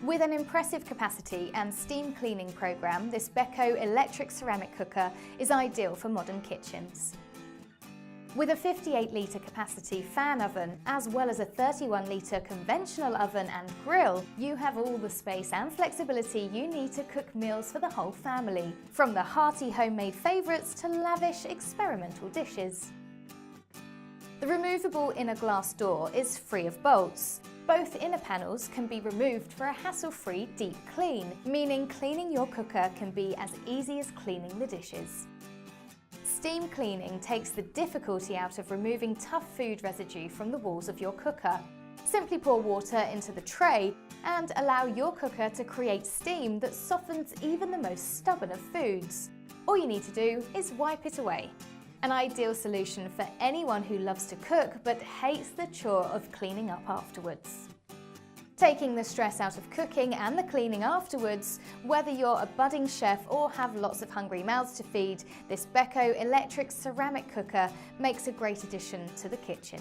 With an impressive capacity and steam cleaning program, this Beko electric ceramic cooker is ideal for modern kitchens. With a 58-litre capacity fan oven, as well as a 31-litre conventional oven and grill, you have all the space and flexibility you need to cook meals for the whole family, from the hearty homemade favourites to lavish experimental dishes. The removable inner glass door is free of bolts. Both inner panels can be removed for a hassle-free deep clean, meaning cleaning your cooker can be as easy as cleaning the dishes. Steam cleaning takes the difficulty out of removing tough food residue from the walls of your cooker. Simply pour water into the tray and allow your cooker to create steam that softens even the most stubborn of foods. All you need to do is wipe it away. An ideal solution for anyone who loves to cook but hates the chore of cleaning up afterwards. Taking the stress out of cooking and the cleaning afterwards, whether you're a budding chef or have lots of hungry mouths to feed, this Beko electric ceramic cooker makes a great addition to the kitchen.